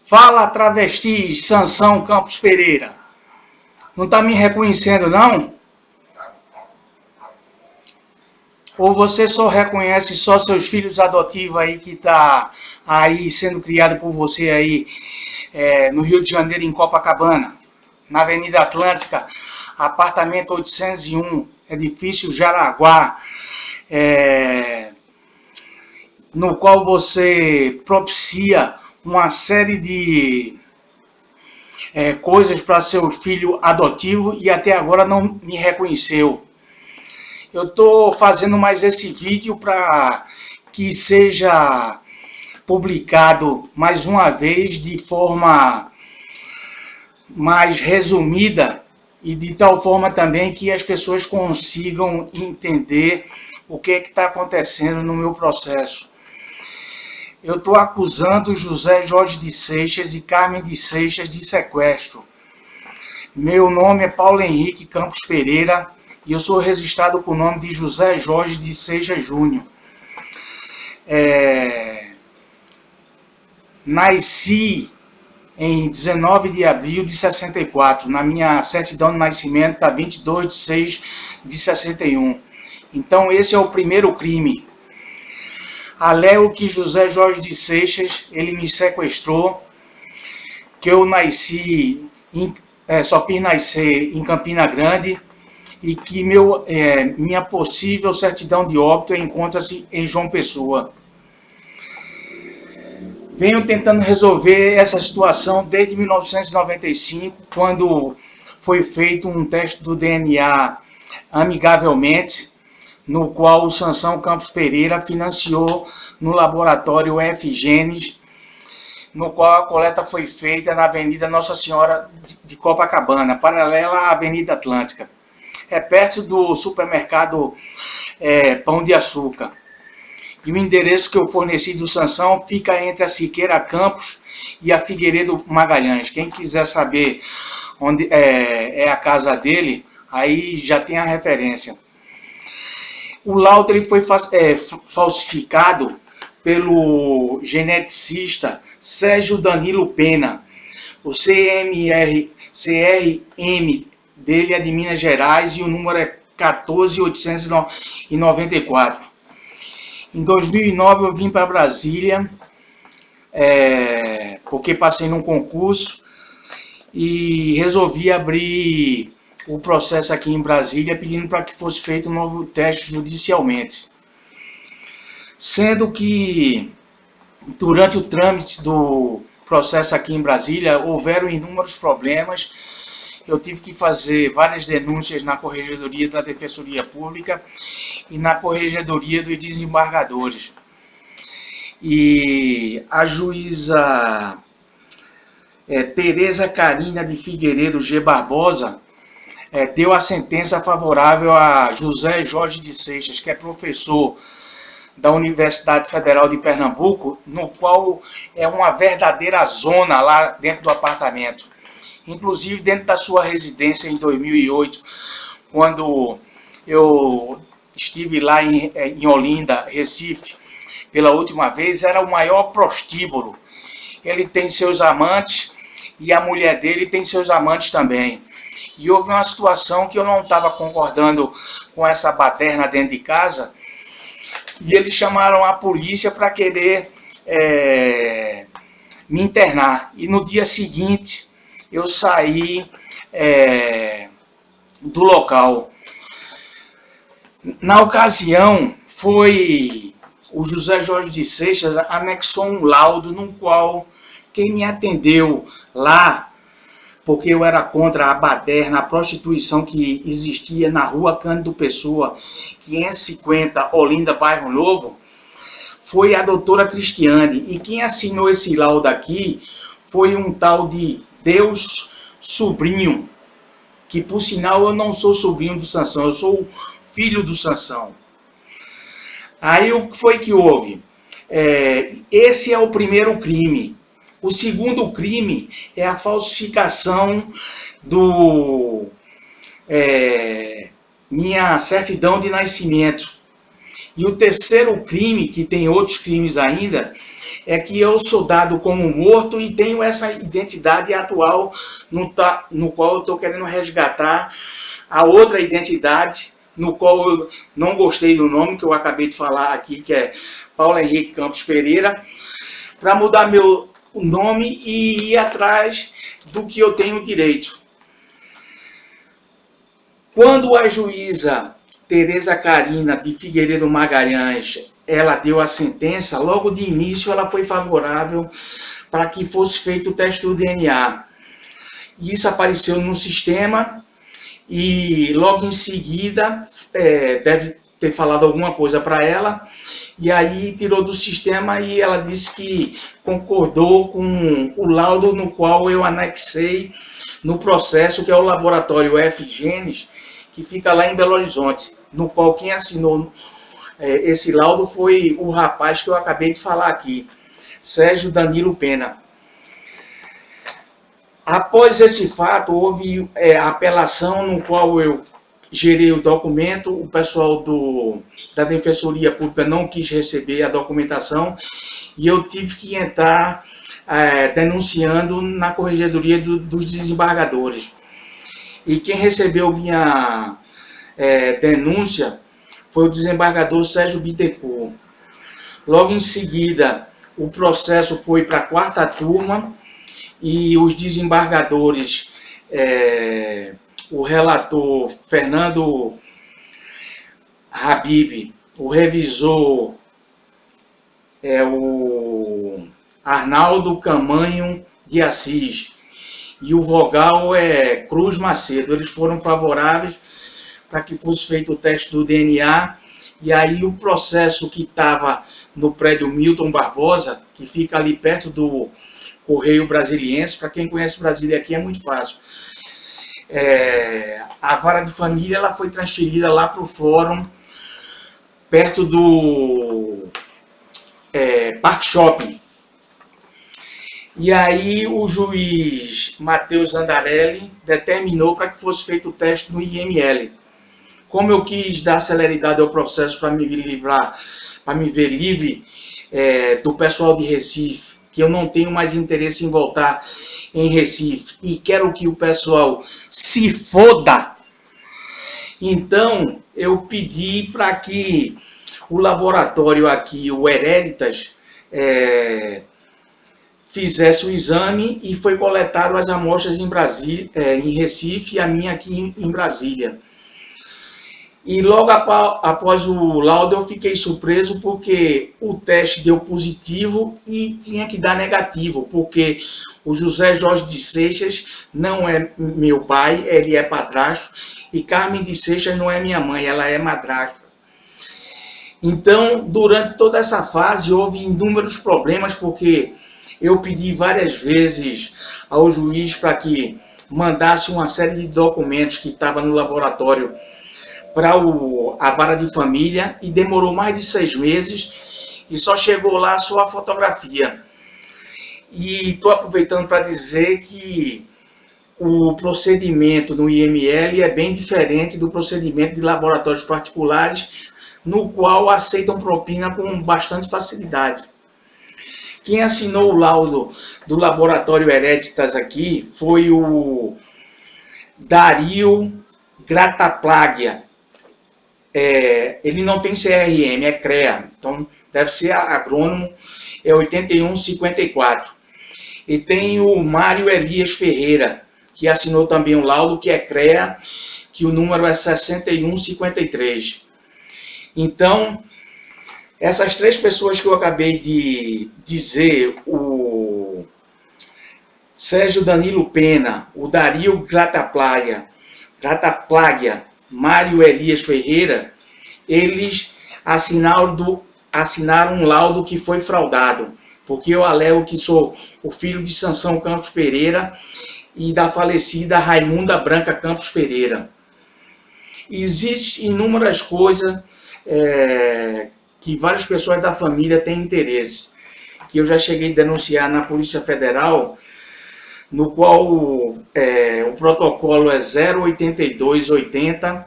Fala, travesti, Sansão Campos Pereira. Não tá me reconhecendo, não? Ou você só reconhece só seus filhos adotivos aí que tá aí sendo criado por você aí no Rio de Janeiro, em Copacabana, na Avenida Atlântica, apartamento 801, edifício Jaraguá, no qual você propicia uma série de coisas para seu filho adotivo e até agora não me reconheceu. Eu estou fazendo mais esse vídeo para que seja publicado mais uma vez de forma mais resumida e de tal forma também que as pessoas consigam entender o que está acontecendo no meu processo. Eu estou acusando José Jorge de Seixas e Carmen de Seixas de sequestro. Meu nome é Paulo Henrique Campos Pereira e eu sou registrado com o nome de José Jorge de Seixas Júnior. Nasci em 19 de abril de 64. Na minha certidão de nascimento está 22 de 6 de 61. Então esse é o primeiro crime. Alego que José Jorge de Seixas, ele me sequestrou, que eu nasci, só fiz nascer em Campina Grande e que minha possível certidão de óbito encontra-se em João Pessoa. Venho tentando resolver essa situação desde 1995, quando foi feito um teste do DNA amigavelmente, no qual o Sansão Campos Pereira financiou no laboratório FGenes, no qual a coleta foi feita na Avenida Nossa Senhora de Copacabana, paralela à Avenida Atlântica. É perto do supermercado Pão de Açúcar. E o endereço que eu forneci do Sansão fica entre a Siqueira Campos e a Figueiredo Magalhães. Quem quiser saber onde é a casa dele, aí já tem a referência. O laudo ele foi falsificado pelo geneticista Sérgio Danilo Pena. O CRM dele é de Minas Gerais e o número é 14.894. Em 2009 eu vim para Brasília, porque passei num concurso e resolvi abrir o processo aqui em Brasília, pedindo para que fosse feito um novo teste judicialmente. Sendo que, durante o trâmite do processo aqui em Brasília, houveram inúmeros problemas. Eu tive que fazer várias denúncias na Corregedoria da Defensoria Pública e na Corregedoria dos Desembargadores. E a juíza Tereza Carina de Figueiredo G. Barbosa deu a sentença favorável a José Jorge de Seixas, que é professor da Universidade Federal de Pernambuco, no qual é uma verdadeira zona lá dentro do apartamento. Inclusive dentro da sua residência em 2008, quando eu estive lá em Olinda, Recife, pela última vez, era o maior prostíbulo. Ele tem seus amantes e a mulher dele tem seus amantes também. E houve uma situação que eu não estava concordando com essa baderna dentro de casa, e eles chamaram a polícia para querer me internar. E no dia seguinte eu saí do local. Na ocasião, foi o José Jorge de Seixas anexou um laudo no qual quem me atendeu lá, porque eu era contra a baderna, a prostituição que existia na rua Cândido Pessoa, 550, Olinda, Bairro Novo, foi a doutora Cristiane. E quem assinou esse laudo aqui foi um tal de Deus Sobrinho, que por sinal eu não sou sobrinho do Sansão, eu sou filho do Sansão. Aí o que foi que houve? Esse é o primeiro crime. O segundo crime é a falsificação do minha certidão de nascimento. E o terceiro crime, que tem outros crimes ainda, é que eu sou dado como morto e tenho essa identidade atual no qual eu estou querendo resgatar a outra identidade, no qual eu não gostei do nome que eu acabei de falar aqui, que é Paulo Henrique Campos Pereira, para mudar meu nome e ir atrás do que eu tenho direito. Quando a juíza Tereza Carina de Figueiredo Magalhães, ela deu a sentença, logo de início ela foi favorável para que fosse feito o teste do DNA. Isso apareceu no sistema e logo em seguida deve ter falado alguma coisa para ela, e aí tirou do sistema e ela disse que concordou com o laudo no qual eu anexei no processo, que é o laboratório F-Genes, que fica lá em Belo Horizonte, no qual quem assinou esse laudo foi o rapaz que eu acabei de falar aqui, Sérgio Danilo Pena. Após esse fato, houve apelação no qual eu gerei o documento, o pessoal da Defensoria Pública não quis receber a documentação e eu tive que entrar denunciando na Corregedoria dos Desembargadores. E quem recebeu minha denúncia foi o desembargador Sérgio Bittencourt. Logo em seguida, o processo foi para a 4ª turma e os desembargadores, o relator Fernando Habib, o revisor o Arnaldo Camanho de Assis e o vogal Cruz Macedo, eles foram favoráveis para que fosse feito o teste do DNA, e aí o processo que estava no prédio Milton Barbosa, que fica ali perto do Correio Brasiliense, para quem conhece Brasília aqui é muito fácil, a vara de família ela foi transferida lá para o fórum, perto do Parque Shopping. E aí o juiz Matheus Andarelli determinou para que fosse feito o teste no IML. Como eu quis dar celeridade ao processo para me livrar, para me ver livre do pessoal de Recife, que eu não tenho mais interesse em voltar em Recife e quero que o pessoal se foda, então eu pedi para que o laboratório aqui, o Hereditas, fizesse o exame e foi coletado as amostras em Brasília, em Recife, e a minha aqui em Brasília. E logo após o laudo eu fiquei surpreso porque o teste deu positivo e tinha que dar negativo, porque o José Jorge de Seixas não é meu pai, ele é padrasto, e Carmen de Seixas não é minha mãe, ela é madrasta. Então, durante toda essa fase houve inúmeros problemas, porque eu pedi várias vezes ao juiz para que mandasse uma série de documentos que estava no laboratório para a vara de família e demorou mais de 6 meses e só chegou lá só a fotografia. E estou aproveitando para dizer que o procedimento no IML é bem diferente do procedimento de laboratórios particulares, no qual aceitam propina com bastante facilidade. Quem assinou o laudo do laboratório Hereditas aqui foi o Dario Grataplágia. Ele não tem CRM, é CREA, então deve ser agrônomo, é 8154. E tem o Mário Elias Ferreira, que assinou também o laudo, que é CREA, que o número é 6153. Então, essas 3 pessoas que eu acabei de dizer, o Sérgio Danilo Pena, o Dario Grataplágia, Mário Elias Ferreira, eles assinaram um laudo que foi fraudado, porque eu alego que sou o filho de Sansão Campos Pereira e da falecida Raimunda Branca Campos Pereira. Existem inúmeras coisas que várias pessoas da família têm interesse, que eu já cheguei a denunciar na Polícia Federal, no qual o protocolo é 08280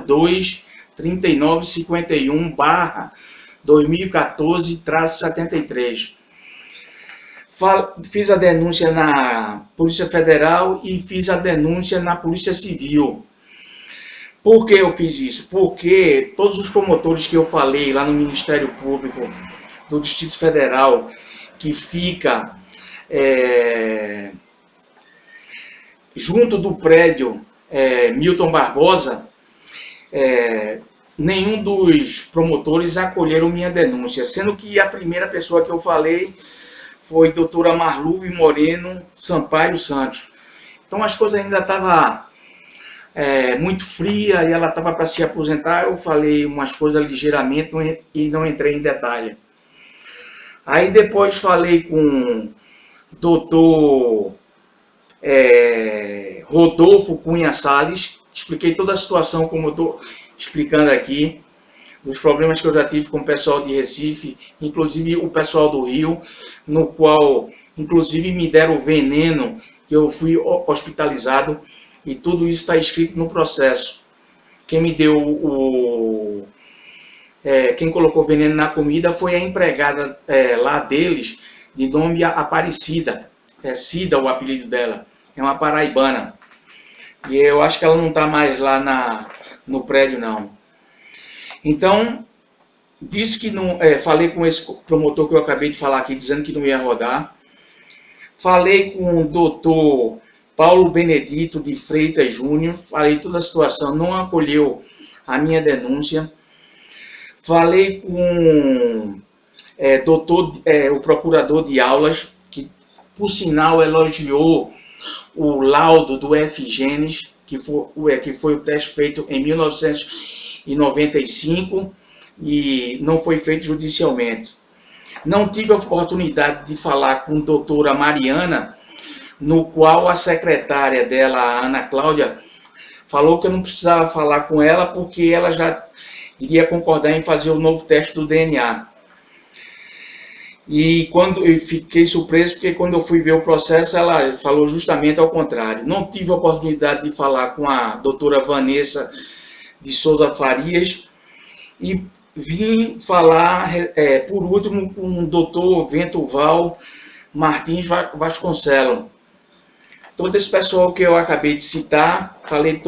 02 3951/2014-73. Fiz a denúncia na Polícia Federal e fiz a denúncia na Polícia Civil. Por que eu fiz isso? Porque todos os promotores que eu falei lá no Ministério Público do Distrito Federal, que fica junto do prédio Milton Barbosa, nenhum dos promotores acolheram minha denúncia, sendo que a primeira pessoa que eu falei foi a doutora Marluve Moreno Sampaio Santos. Então as coisas ainda estavam muito fria e ela estava para se aposentar. Eu falei umas coisas ligeiramente e não entrei em detalhe. Aí depois falei com o doutor Rodolfo Cunha Salles, expliquei toda a situação como eu estou explicando aqui, dos problemas que eu já tive com o pessoal de Recife, inclusive o pessoal do Rio, no qual inclusive me deram veneno, que eu fui hospitalizado, e tudo isso está escrito no processo. Quem me deu quem colocou veneno na comida foi a empregada lá deles, de nome Aparecida, Cida o apelido dela, é uma paraibana, e eu acho que ela não está mais lá no prédio não. Então, disse que não, falei com esse promotor que eu acabei de falar aqui, dizendo que não ia rodar. Falei com o doutor Paulo Benedito de Freitas Júnior, falei toda a situação, não acolheu a minha denúncia. Falei com o procurador de aulas, que por sinal elogiou o laudo do FGênes, que foi o teste feito em 1995 e não foi feito judicialmente. Não tive a oportunidade de falar com a doutora Mariana, no qual a secretária dela, a Ana Cláudia, falou que eu não precisava falar com ela porque ela já iria concordar em fazer o novo teste do DNA. E quando eu fiquei surpreso, porque quando eu fui ver o processo, ela falou justamente ao contrário. Não tive a oportunidade de falar com a doutora Vanessa de Souza Farias e vim falar, por último, com o doutor Ventuval Martins Vasconcelos. Todo esse pessoal que eu acabei de citar, falei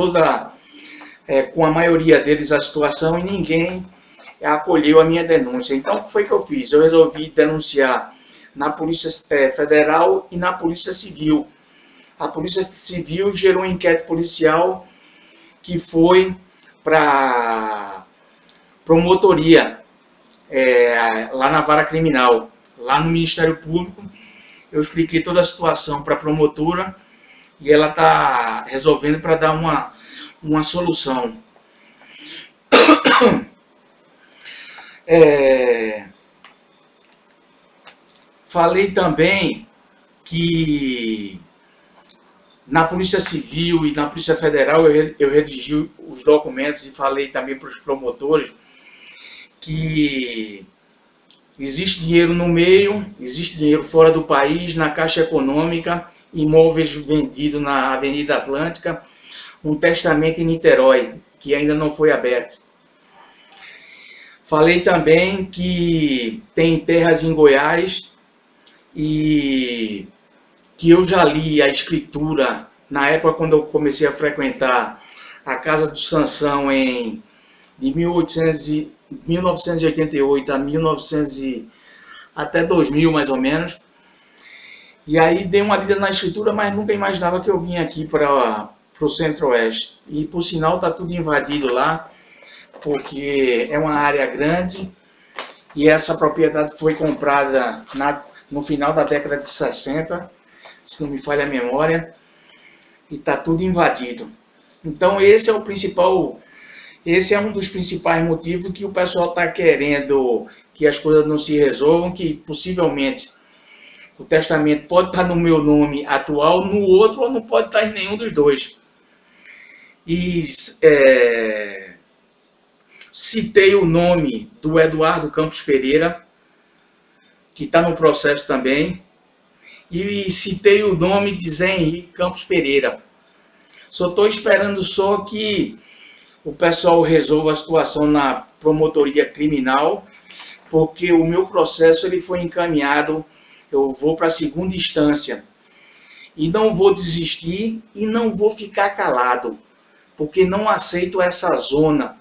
com a maioria deles a situação e ninguém acolheu a minha denúncia. Então, o que foi que eu fiz? Eu resolvi denunciar na Polícia Federal e na Polícia Civil. A Polícia Civil gerou um inquérito policial que foi para promotoria, lá na vara criminal, lá no Ministério Público. Eu expliquei toda a situação para a promotora e ela está resolvendo para dar uma solução. Falei também que na Polícia Civil e na Polícia Federal eu redigi os documentos e falei também para os promotores que existe dinheiro no meio, existe dinheiro fora do país, na Caixa Econômica, imóveis vendidos na Avenida Atlântica, um testamento em Niterói, que ainda não foi aberto. Falei também que tem terras em Goiás e que eu já li a escritura na época quando eu comecei a frequentar a Casa do Sansão de 1988 a 1900 até 2000 mais ou menos. E aí dei uma lida na escritura, mas nunca imaginava que eu vinha aqui para o Centro-Oeste. E por sinal está tudo invadido lá, porque é uma área grande e essa propriedade foi comprada no final da década de 60, se não me falha a memória, e está tudo invadido. Então esse é um dos principais motivos que o pessoal está querendo que as coisas não se resolvam, que possivelmente o testamento pode estar no meu nome atual, no outro, ou não pode estar em nenhum dos dois. E citei o nome do Eduardo Campos Pereira, que está no processo também, e citei o nome de Zé Henrique Campos Pereira. Só estou esperando só que o pessoal resolva a situação na promotoria criminal, porque o meu processo ele foi encaminhado eu vou para a segunda instância. E não vou desistir e não vou ficar calado, porque não aceito essa zona.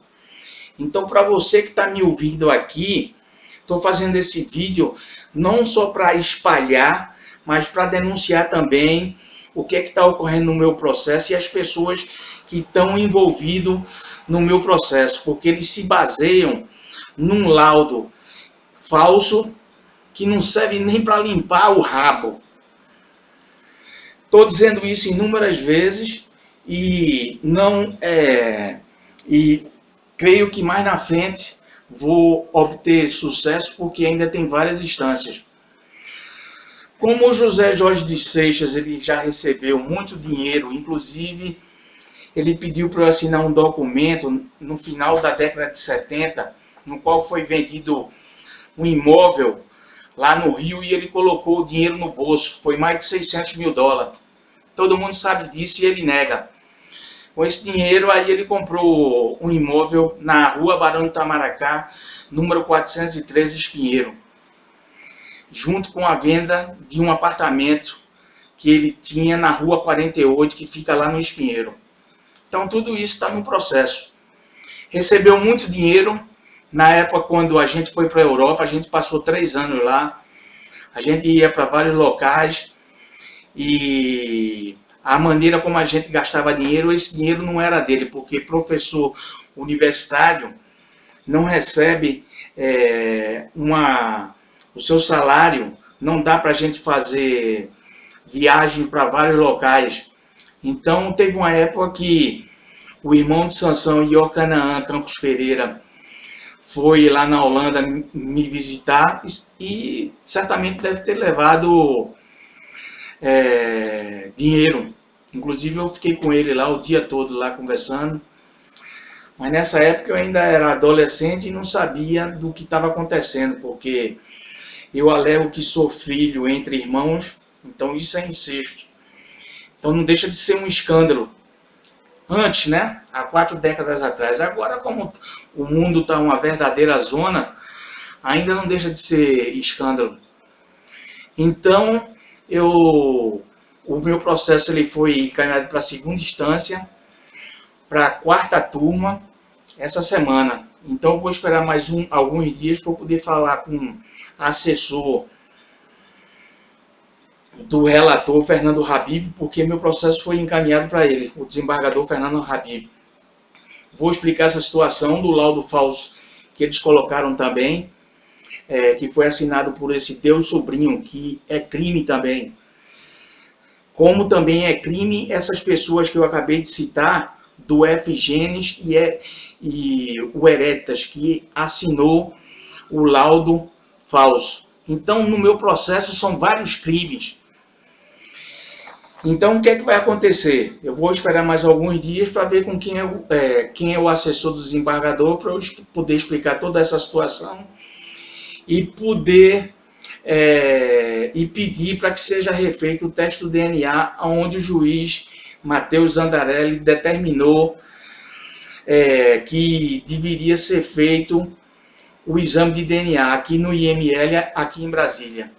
Então, para você que está me ouvindo aqui, estou fazendo esse vídeo não só para espalhar, mas para denunciar também o que é que está ocorrendo no meu processo e as pessoas que estão envolvidas no meu processo, porque eles se baseiam num laudo falso que não serve nem para limpar o rabo. Estou dizendo isso inúmeras vezes e creio que mais na frente vou obter sucesso, porque ainda tem várias instâncias. Como o José Jorge de Seixas ele já recebeu muito dinheiro, inclusive ele pediu para eu assinar um documento no final da década de 70, no qual foi vendido um imóvel lá no Rio e ele colocou o dinheiro no bolso, foi mais de 600 mil dólares. Todo mundo sabe disso e ele nega. Com esse dinheiro aí ele comprou um imóvel na rua Barão do Itamaracá, número 413 Espinheiro, junto com a venda de um apartamento que ele tinha na rua 48, que fica lá no Espinheiro. Então tudo isso está no processo. Recebeu muito dinheiro. Na época quando a gente foi para a Europa, a gente passou 3 anos lá. A gente ia para vários locais e a maneira como a gente gastava dinheiro, esse dinheiro não era dele, porque professor universitário não recebe o seu salário, não dá para a gente fazer viagem para vários locais. Então teve uma época que o irmão de Sansão, Iocanaã Campos Pereira, foi lá na Holanda me visitar e certamente deve ter levado dinheiro. Inclusive eu fiquei com ele lá o dia todo lá conversando. Mas nessa época eu ainda era adolescente e não sabia do que estava acontecendo, porque eu alego que sou filho entre irmãos, então isso é incesto. Então não deixa de ser um escândalo. Antes, né? Há 4 décadas atrás. Agora, como o mundo está uma verdadeira zona, ainda não deixa de ser escândalo. Então, o meu processo ele foi encaminhado para a segunda instância, para a 4ª turma, essa semana. Então, eu vou esperar mais alguns dias para poder falar com o assessor do relator Fernando Habib, porque meu processo foi encaminhado para ele, o desembargador Fernando Habib. Vou explicar essa situação do laudo falso que eles colocaram também, que foi assinado por esse Deus Sobrinho, que é crime também. Como também é crime essas pessoas que eu acabei de citar, do F. Genes e o Hereditas, que assinou o laudo falso. Então, no meu processo são vários crimes. Então, o que é que vai acontecer? Eu vou esperar mais alguns dias para ver com quem é o assessor do desembargador, para eu poder explicar toda essa situação e poder pedir para que seja refeito o teste do DNA, onde o juiz Matheus Zandarelli determinou que deveria ser feito o exame de DNA aqui no IML, aqui em Brasília.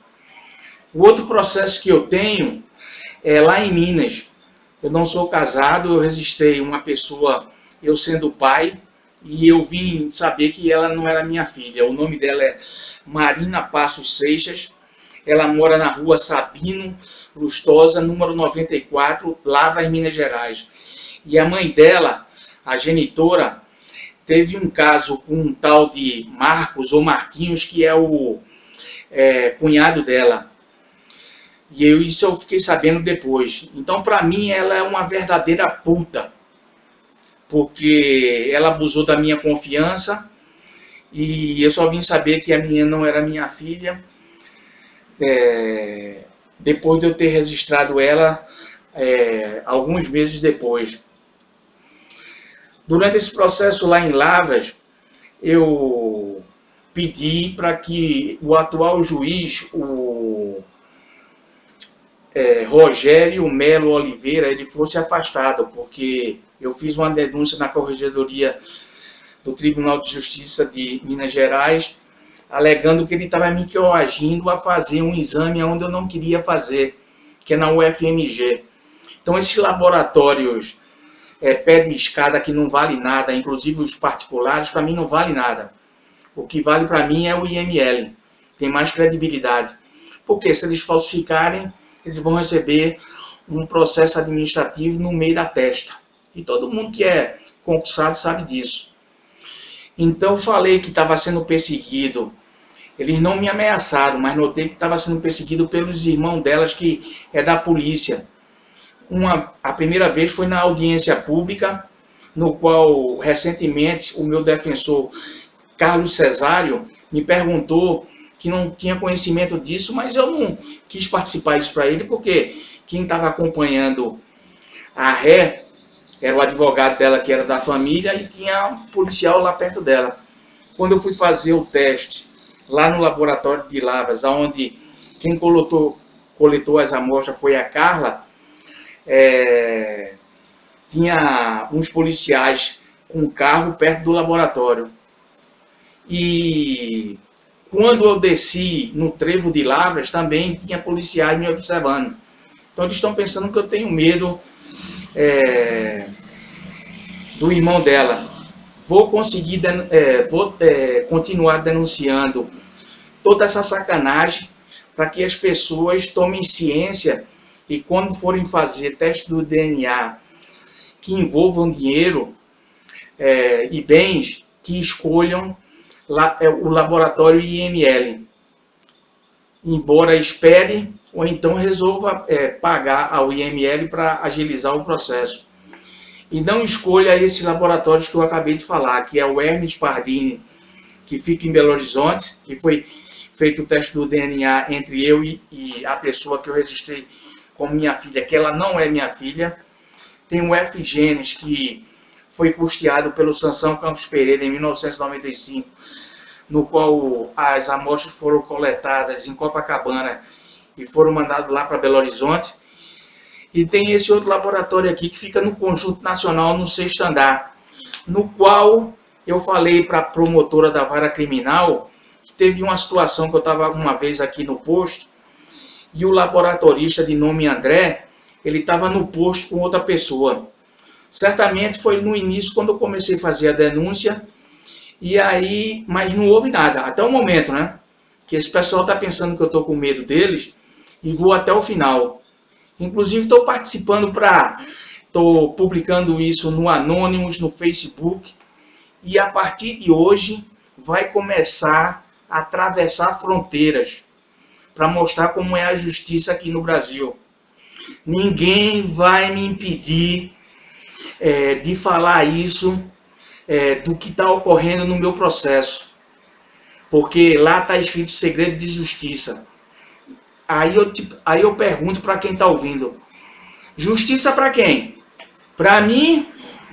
O outro processo que eu tenho é lá em Minas. Eu não sou casado, eu registrei uma pessoa, eu sendo pai, e eu vim saber que ela não era minha filha. O nome dela é Marina Passos Seixas. Ela mora na rua Sabino Lustosa, número 94, Lavras, Minas Gerais. E a mãe dela, a genitora, teve um caso com um tal de Marcos ou Marquinhos, que é o cunhado dela. E isso eu fiquei sabendo depois. Então, para mim, ela é uma verdadeira puta, porque ela abusou da minha confiança e eu só vim saber que a menina não era minha filha depois de eu ter registrado ela alguns meses depois. Durante esse processo lá em Lavras, eu pedi para que o atual juiz, o Rogério Melo Oliveira, ele fosse afastado, porque eu fiz uma denúncia na Corregedoria do Tribunal de Justiça de Minas Gerais alegando que ele estava me coagindo a fazer um exame onde eu não queria fazer, que é na UFMG. Então esses laboratórios pé de escada que não vale nada, inclusive os particulares, para mim não vale nada. O que vale para mim é o IML, tem mais credibilidade. Porque se eles falsificarem, eles vão receber um processo administrativo no meio da testa. E todo mundo que é concursado sabe disso. Então falei que estava sendo perseguido. Eles não me ameaçaram, mas notei que estava sendo perseguido pelos irmãos delas, que é da polícia. A primeira vez foi na audiência pública, no qual recentemente o meu defensor Carlos Cesário me perguntou que não tinha conhecimento disso, mas eu não quis participar disso para ele, porque quem estava acompanhando a ré era o advogado dela, que era da família, e tinha um policial lá perto dela. Quando eu fui fazer o teste lá no laboratório de Lavras, onde quem coletou as amostras foi a Carla, tinha uns policiais com um carro perto do laboratório. E quando eu desci no trevo de Lavras, também tinha policiais me observando. Então eles estão pensando que eu tenho medo do irmão dela. Vou conseguir, continuar denunciando toda essa sacanagem para que as pessoas tomem ciência e quando forem fazer teste do DNA que envolvam dinheiro e bens, que escolham o laboratório IML. Embora espere ou então resolva pagar ao IML para agilizar o processo. E não escolha esses laboratórios que eu acabei de falar, que é o Hermes Pardini, que fica em Belo Horizonte, que foi feito o teste do DNA entre eu e a pessoa que eu registrei como minha filha, que ela não é minha filha. Tem o F-Genes, que foi custeado pelo Sansão Campos Pereira em 1995, no qual as amostras foram coletadas em Copacabana e foram mandadas lá para Belo Horizonte. E tem esse outro laboratório aqui que fica no Conjunto Nacional, no 6º andar, no qual eu falei para a promotora da vara criminal que teve uma situação que eu estava uma vez aqui no posto e o laboratorista de nome André, ele estava no posto com outra pessoa. Certamente foi no início quando eu comecei a fazer a denúncia, e aí, mas não houve nada, até o momento, né? Que esse pessoal está pensando que eu estou com medo deles e vou até o final. Inclusive estou participando estou publicando isso no Anonymous, no Facebook, e a partir de hoje vai começar a atravessar fronteiras para mostrar como é a justiça aqui no Brasil. Ninguém vai me impedir de falar isso, do que está ocorrendo no meu processo, porque lá está escrito segredo de justiça. Aí eu pergunto para quem está ouvindo, justiça para quem? Para mim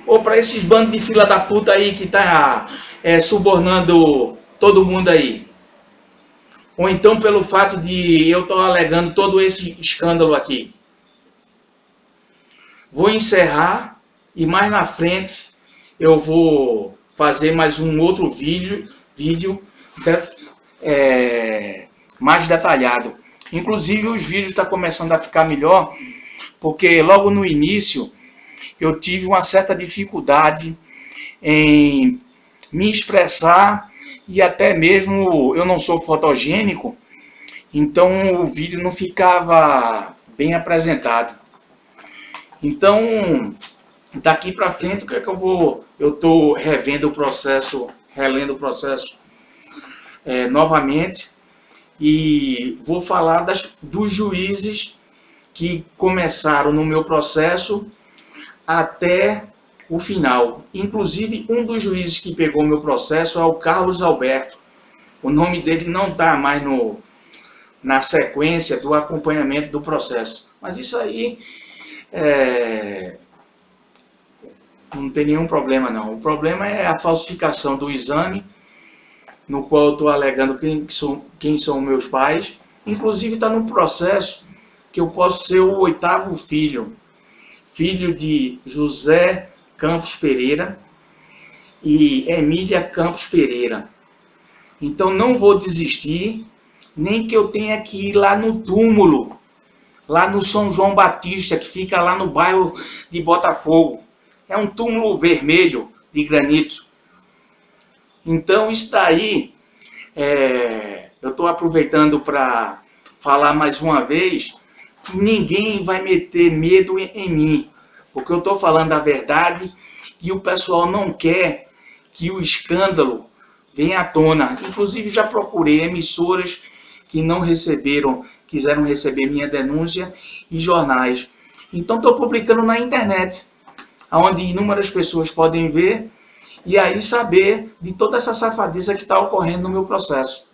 ou para esses bandos de fila da puta aí que está subornando todo mundo aí? Ou então pelo fato de eu estar alegando todo esse escândalo aqui? Vou encerrar e mais na frente eu vou fazer mais um outro vídeo mais detalhado. Inclusive os vídeos estão começando a ficar melhor, porque logo no início eu tive uma certa dificuldade em me expressar e até mesmo eu não sou fotogênico, então o vídeo não ficava bem apresentado. Então, daqui para frente, o que é que eu estou relendo o processo novamente, e vou falar dos juízes que começaram no meu processo até o final. Inclusive, um dos juízes que pegou meu processo é o Carlos Alberto. O nome dele não está mais na sequência do acompanhamento do processo. Mas isso aí não tem nenhum problema não. O problema é a falsificação do exame, no qual eu estou alegando quem são meus pais. Inclusive está no processo que eu posso ser o 8º filho de José Campos Pereira e Emília Campos Pereira. Então não vou desistir, nem que eu tenha que ir lá no túmulo, lá no São João Batista, que fica lá no bairro de Botafogo. É um túmulo vermelho de granito. Então isso daí, eu estou aproveitando para falar mais uma vez que ninguém vai meter medo em mim, porque eu estou falando a verdade e o pessoal não quer que o escândalo venha à tona. Inclusive já procurei emissoras que não receberam, quiseram receber minha denúncia, e jornais. Então estou publicando na internet, onde inúmeras pessoas podem ver e aí saber de toda essa safadeza que está ocorrendo no meu processo.